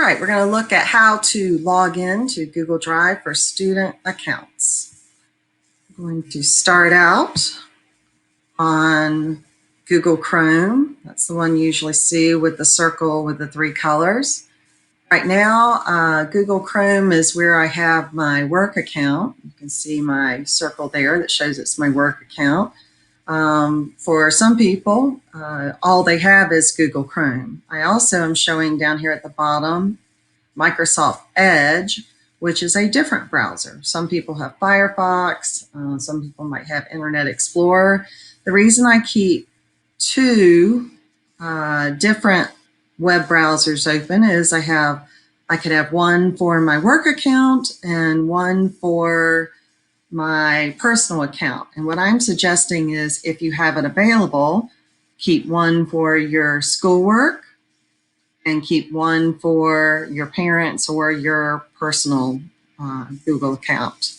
right, we're going to look at how to log in to Google Drive for student accounts. I'm going to start out on Google Chrome. That's the one you usually see with the circle with the three colors. Right now, Google Chrome is where I have my work account. You can see my circle there that shows it's my work account. For some people, all they have is Google Chrome. I also am showing down here at the bottom Microsoft Edge, which is a different browser. Some people have Firefox, some people might have Internet Explorer. The reason I keep two different web browsers open is I could have one for my work account and one for my personal account. And what I'm suggesting is if you have it available, keep one for your schoolwork and keep one for your parents or your personal Google account.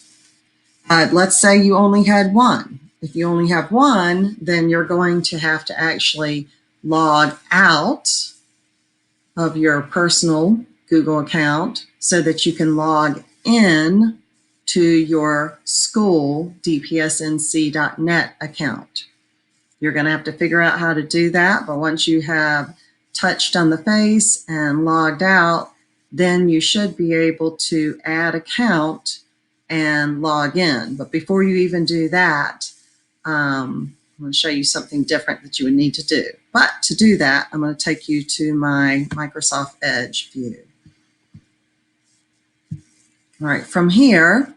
Let's say you only had one. If you only have one, then you're going to have to actually log out of your personal Google account so that you can log in to your school dpsnc.net account. You're going to have to figure out how to do that, but once you have touched on the face and logged out, then you should be able to add account and log in. But before you even do that, I'm going to show you something different that you would need to do. But to do that, I'm going to take you to my Microsoft Edge view. All right, from here,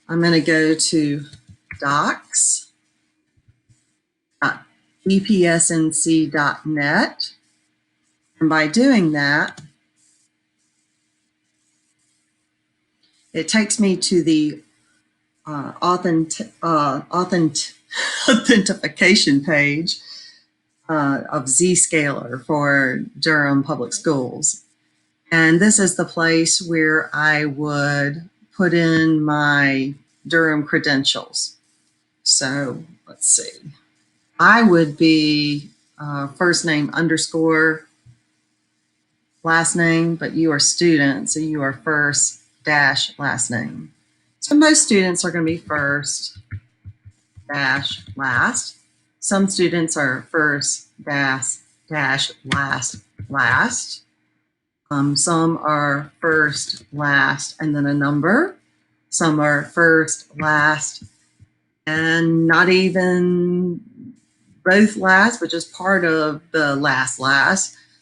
I'm going to go to docs.dpsnc.net. And by doing that, it takes me to the authentication page of Zscaler for Durham Public Schools. And this is the place where I would put in my Durham credentials. So let's see. I would be first name underscore last name, but you are student, so you are first dash last name. So most students are going to be first dash last. Some students are first dash last last. Some are first last and then a number. Some are first last and not even both last, but just part of the last.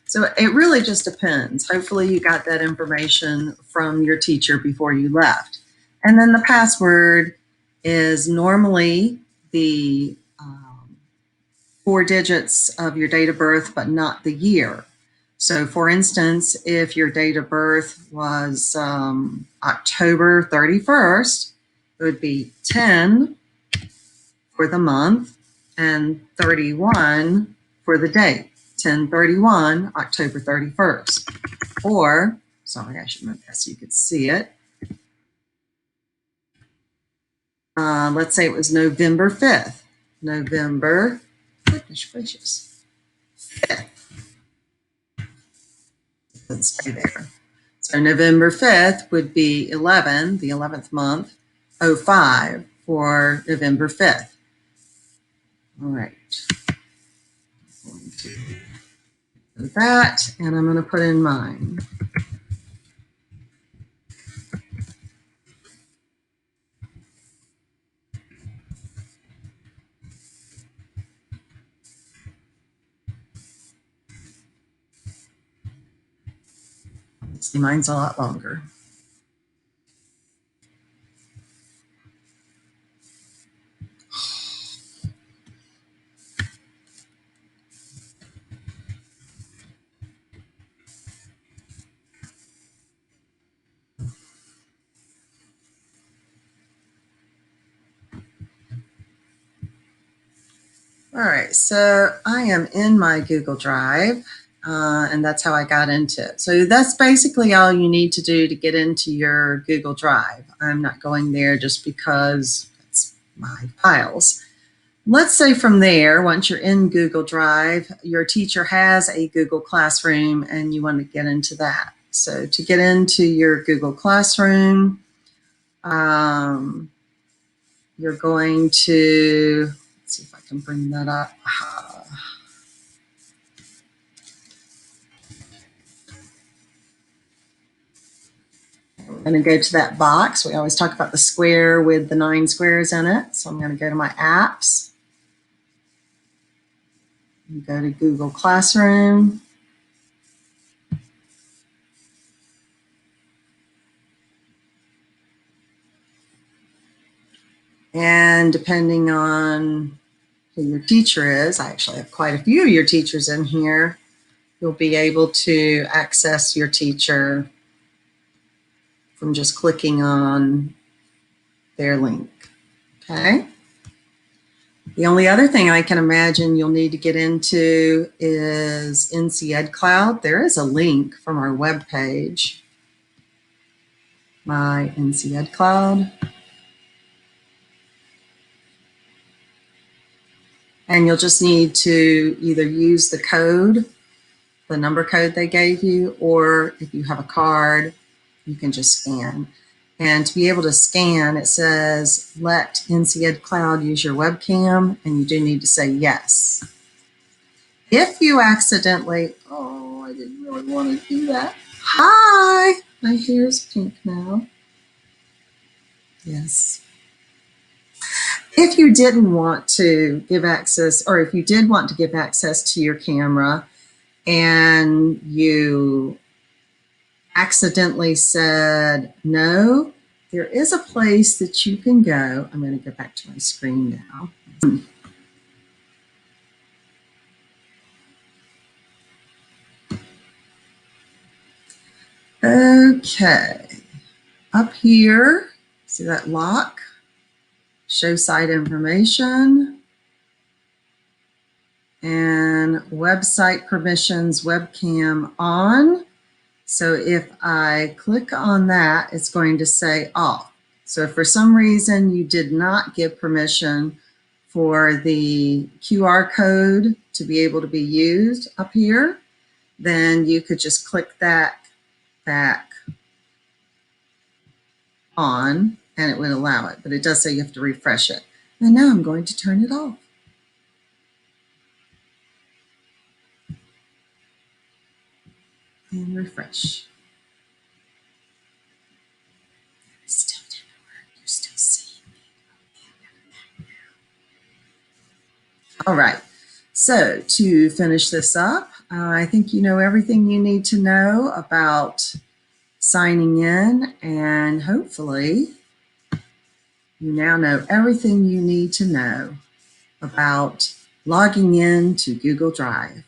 So it really just depends. Hopefully you got that information from your teacher before you left. And then the password is normally the 4 digits of your date of birth, but not the year. So for instance, if your date of birth was October 31st, it would be 10 for the month and 31 for the date. 10/31, October 31st. Or, sorry, I should move that so you could see it. Let's say it was November 5th. November, goodness gracious, 5th. It doesn't stay there. So November 5th would be 11, the 11th month, 05 for November 5th. All right. That, and I'm going to put in mine. See, mine's a lot longer. All right, so I am in my Google Drive, and that's how I got into it. So that's basically all you need to do to get into your Google Drive. I'm not going there just because it's my files. Let's say from there, once you're in Google Drive, your teacher has a Google Classroom and you want to get into that. So to get into your Google Classroom, you're going to, let's see if I can bring that up. I'm going to go to that box. We always talk about the square with the 9 squares in it. So I'm going to go to my apps. And go to Google Classroom. And depending on who your teacher is, I actually have quite a few of your teachers in here, you'll be able to access your teacher from just clicking on their link. Okay. The only other thing I can imagine you'll need to get into is NC Ed Cloud. There is a link from our webpage, my NC Ed Cloud. And you'll just need to either use the code, the number code they gave you, or if you have a card, you can just scan. And to be able to scan, it says, let NC Ed Cloud use your webcam, and you do need to say yes. If you accidentally, oh, I didn't really want to do that. Hi, my hair's pink now. Yes. If you didn't want to give access, or if you did want to give access to your camera and you accidentally said no, there is a place that you can go. I'm going to go back to my screen now. Okay, up here, see that lock? Show site information and website permissions, webcam on. So if I click on that, it's going to say off. So if for some reason you did not give permission for the QR code to be able to be used up here, then you could just click that back on and it would allow it. But it does say you have to refresh it. And now I'm going to turn it off. And refresh. Still didn't work. You're still seeing me. All right. So to finish this up, I think you know everything you need to know about signing in, and hopefully you now know everything you need to know about logging in to Google Drive.